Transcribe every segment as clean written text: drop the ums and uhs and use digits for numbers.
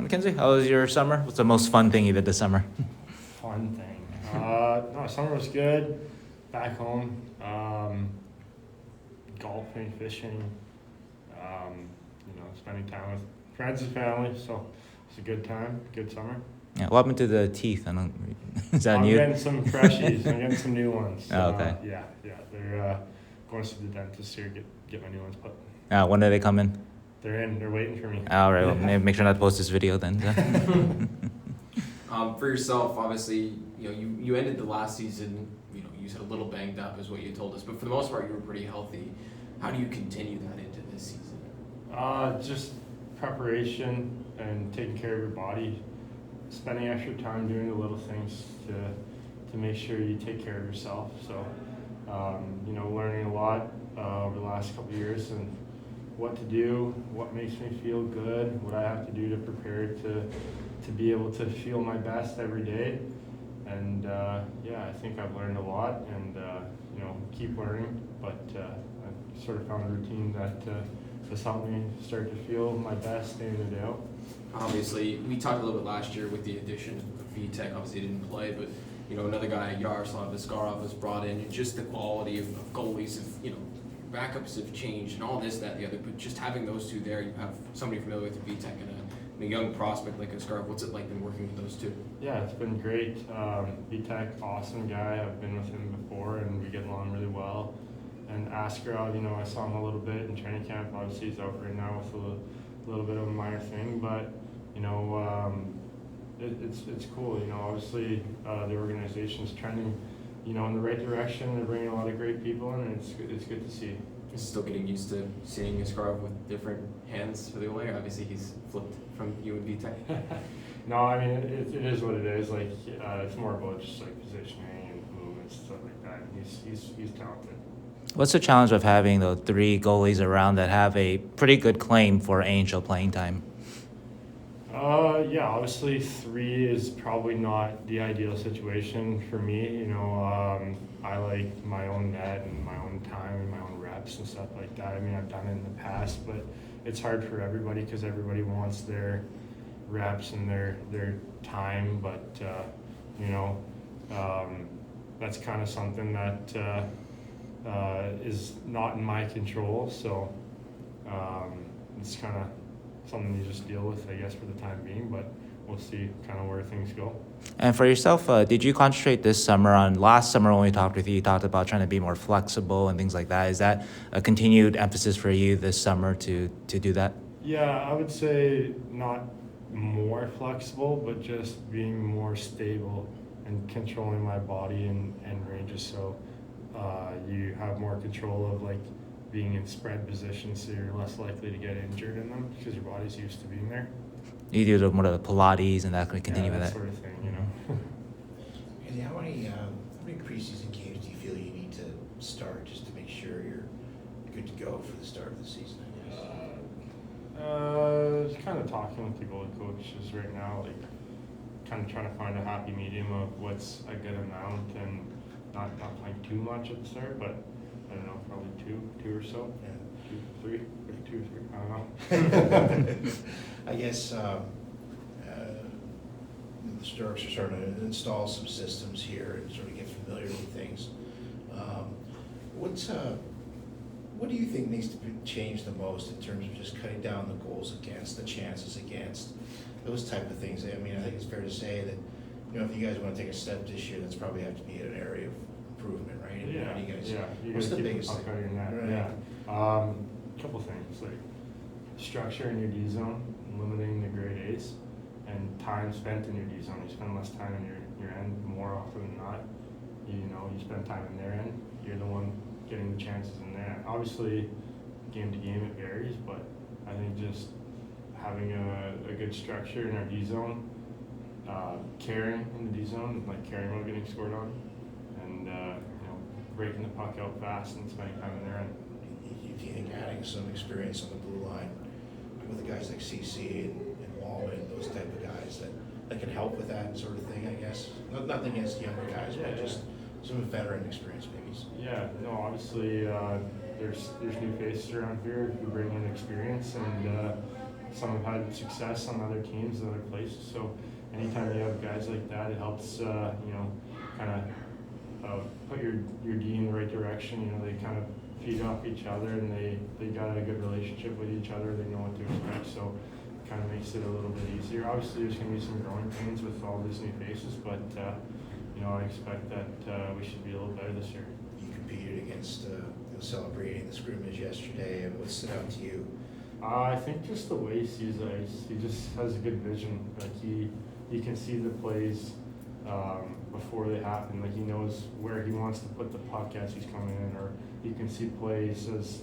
And Mackenzie, how was your summer? What's the most fun thing you did this summer? Fun thing. No, summer was good. Back home, golfing, fishing, spending time with friends and family. So it's a good time, good summer. Yeah, what happened to the teeth? I don't. Is that I'm new? getting some freshies. I'm getting some new ones. Oh, okay. Yeah. They're going to the dentist here, get my new ones put. When did they come in? They're in. They're waiting for me. All right. Well, maybe make sure not to post this video then. For yourself, obviously, you ended the last season, you said a little banged up is what you told us, but for the most part, you were pretty healthy. How do you continue that into this season? Just preparation and taking care of your body, spending extra time doing the little things to make sure you take care of yourself. So, learning a lot over the last couple of years and what to do, what makes me feel good, what I have to do to prepare to be able to feel my best every day. And I think I've learned a lot and keep learning, but I've sort of found a routine that has helped me start to feel my best day in and day out. Obviously, we talked a little bit last year with the addition of VTech. Obviously, he didn't play, but another guy, Askarov, was brought in, and just the quality of goalies, backups have changed, and all this, that, the other. But just having those two there, you have somebody familiar with VTech and a young prospect like Askarov. What's it like been working with those two? Yeah, it's been great. VTech, awesome guy. I've been with him before, and we get along really well. And Askarov, I saw him a little bit in training camp. Obviously, he's out right now with a little bit of a minor thing, but it's cool. Obviously, the organization's trending, in the right direction. They're bringing a lot of great people in, and it's good to see. Is still getting used to seeing Askarov with different hands for the away. Obviously, he's flipped from you and VTech. No, I mean it is what it is. Like it's more about just like positioning and movements, stuff like that. He's talented. What's the challenge of having the three goalies around that have a pretty good claim for Angel playing time? Obviously 3 is probably not the ideal situation for me. I like my own net and my own time and my own reps and stuff like that. I mean, I've done it in the past, but it's hard for everybody because everybody wants their reps and their time. But that's kind of something that is not in my control. So it's kind of something you just deal with, I guess, for the time being, but we'll see kind of where things go. And for yourself, did you concentrate this summer on last summer when we talked with you? You talked about trying to be more flexible and things like that. Is that a continued emphasis for you this summer to do that? Yeah, I would say not more flexible, but just being more stable and controlling my body and ranges. So you have more control of like being in spread positions, so you're less likely to get injured in them because your body's used to being there. You do more of the Pilates and that can continue with that that. sort of thing, And how many preseason games do you feel you need to start just to make sure you're good to go for the start of the season? Just kind of talking with the goalie coaches right now, like kind of trying to find a happy medium of what's a good amount and not playing too much at the start, but I don't know, probably two or so. Yeah. 2, 3, 2 or 3. I don't know. I guess the Sturks are starting to install some systems here and sort of get familiar with things. What do you think needs to be changed the most in terms of just cutting down the goals against, the chances against, those type of things? I mean, I think it's fair to say that, if you guys want to take a step this year, that's probably have to be an area of improvement, right? Yeah, you what's gotta the keep biggest the puck out of your net. Right. Yeah. Couple things, like structure in your D zone, limiting the grade A's, and time spent in your D zone. You spend less time in your end more often than not. You spend time in their end, you're the one getting the chances in there. Obviously, game to game it varies, but I think just having a good structure in our D zone, caring in the D zone, like caring about getting scored on, and breaking the puck out fast and spending time in their end. Do you think adding some experience on the blue line with the guys like CC and Wallman, those type of guys that can help with that sort of thing, I guess? Nothing against younger guys, but just some veteran experience maybe. Yeah, no, obviously there's new faces around here who bring in experience, and some have had success on other teams and other places. So anytime you have guys like that, it helps, kind of put your D in the right direction. You know, they kind of feed off each other, and they got a good relationship with each other. They know what to expect, so it kind of makes it a little bit easier. Obviously, there's going to be some growing pains with all these new faces, but I expect that we should be a little better this year. You competed against celebrating the scrimmage yesterday, and what stood out to you? I think just the way he sees the ice. He just has a good vision. Like he can see the plays before they happen. Like he knows where he wants to put the puck as he's coming in, or he can see plays as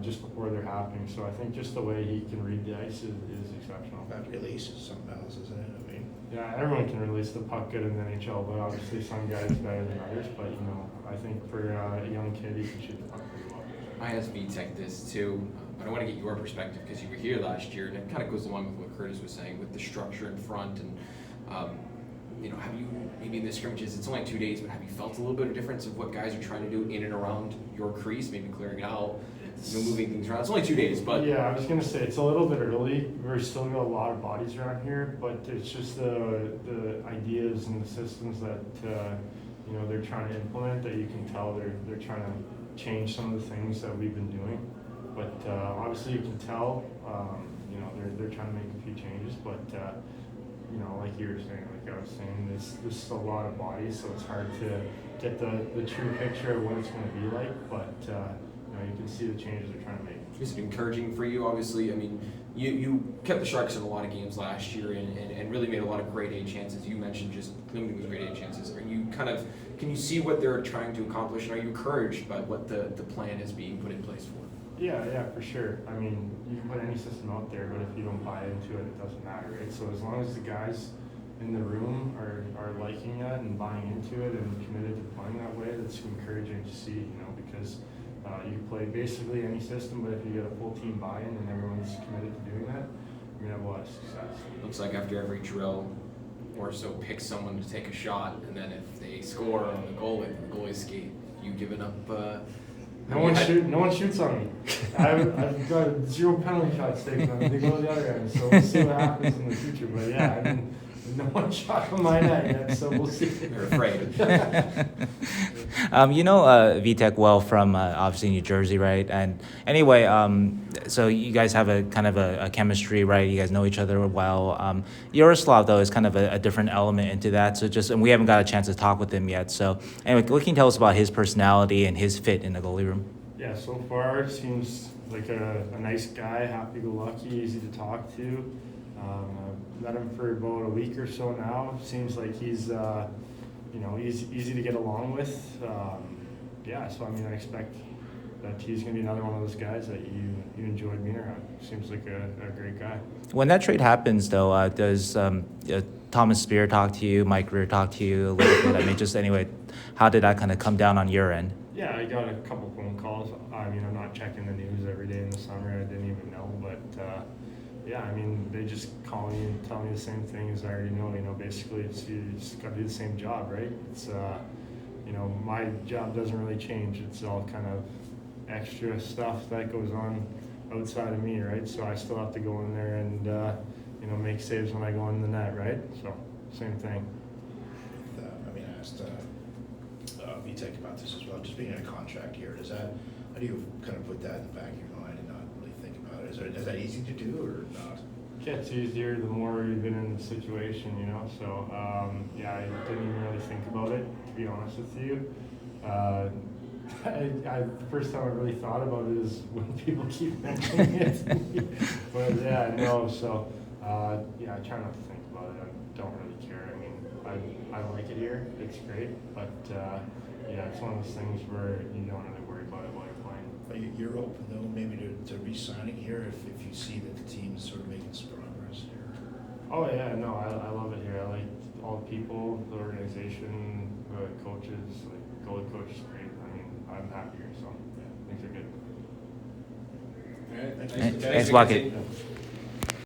just before they're happening. So I think just the way he can read the ice is exceptional. That release is something else, isn't it? I mean, yeah, everyone can release the puck good in the NHL, but obviously some guys better than others. But I think for a young kid, he can shoot the puck pretty well. I asked VTech this too, but I want to get your perspective because you were here last year, and it kind of goes along with what Curtis was saying with the structure in front. And have you, maybe in the scrimmages, it's only 2 days, but have you felt a little bit of difference of what guys are trying to do in and around your crease, maybe clearing out, moving things around? It's only 2 days, but yeah, I was gonna say it's a little bit early. We're still got a lot of bodies around here, but it's just the ideas and the systems that they're trying to implement that you can tell they're trying to change some of the things that we've been doing. But obviously you can tell they're trying to make a few changes, but like you were saying, like I was saying, this a lot of bodies, so it's hard to get the true picture of what it's going to be like. But you can see the changes they're trying to make. Is it encouraging for you? Obviously, I mean, you kept the Sharks in a lot of games last year and really made a lot of grade A chances. You mentioned just limiting those grade A chances. Are you can you see what they're trying to accomplish, and are you encouraged by what the plan is being put in place for? Yeah, for sure. I mean, you can put any system out there, but if you don't buy into it, it doesn't matter, right? So as long as the guys in the room are liking that and buying into it and committed to playing that way, that's encouraging to see, because you can play basically any system, but if you get a full team buy-in and everyone's committed to doing that, you're going to have a lot of success. Looks like after every drill, or so pick someone to take a shot, and then if they score on the goalie skate, you giving up. No one shoots on me. I've got 0 penalty shots taken on me. They go the other end, so we'll see what happens in the future. But yeah, I mean, no one shot on my net yet, so we'll see. They're afraid. VTech well from obviously New Jersey, right? And anyway, so you guys have a kind of a chemistry, right? You guys know each other well. Yaroslav, though, is kind of a different element into that. So and we haven't got a chance to talk with him yet. So anyway, what can you tell us about his personality and his fit in the goalie room? Yeah, so far it seems like a nice guy, happy-go-lucky, easy to talk to. I've met him for about a week or so now. Seems like he's easy to get along with. So I mean, I expect that he's going to be another one of those guys that you enjoyed being around. Seems like a great guy. When that trade happens, though, does Thomas Spear talk to you, Mike Rear talk to you a little bit? I mean, just anyway, how did that kind of come down on your end? Yeah, I got a couple phone calls. I mean, I'm not checking the news every day in the summer. I didn't even know, but I mean, they just call me and tell me the same thing as I already know. Basically, you just got to do the same job, right? It's my job doesn't really change. It's all kind of extra stuff that goes on outside of me, right? So I still have to go in there and make saves when I go in the net, right? So same thing. I asked VTech about this as well. Just being in a contract here, how do you kind of put that in the back of your mind and not really think about it? Is that easy to do or not? It gets easier the more you've been in the situation, So I didn't even really think about it, to be honest with you. The first time I really thought about it is when people keep mentioning it to me. But so I try not to think about it. I don't really care. I mean, I like it here. It's great, but it's one of those things where you don't really worry about it while you're playing. You're open though, maybe to re-signing here if you see that the team's sort of making some progress here. Oh yeah, no, I love it here. I like all the people, the organization, the coaches, like goalie coach is great. I mean, I'm happy here, so things are good. All right. Thanks, Lucky. Yeah.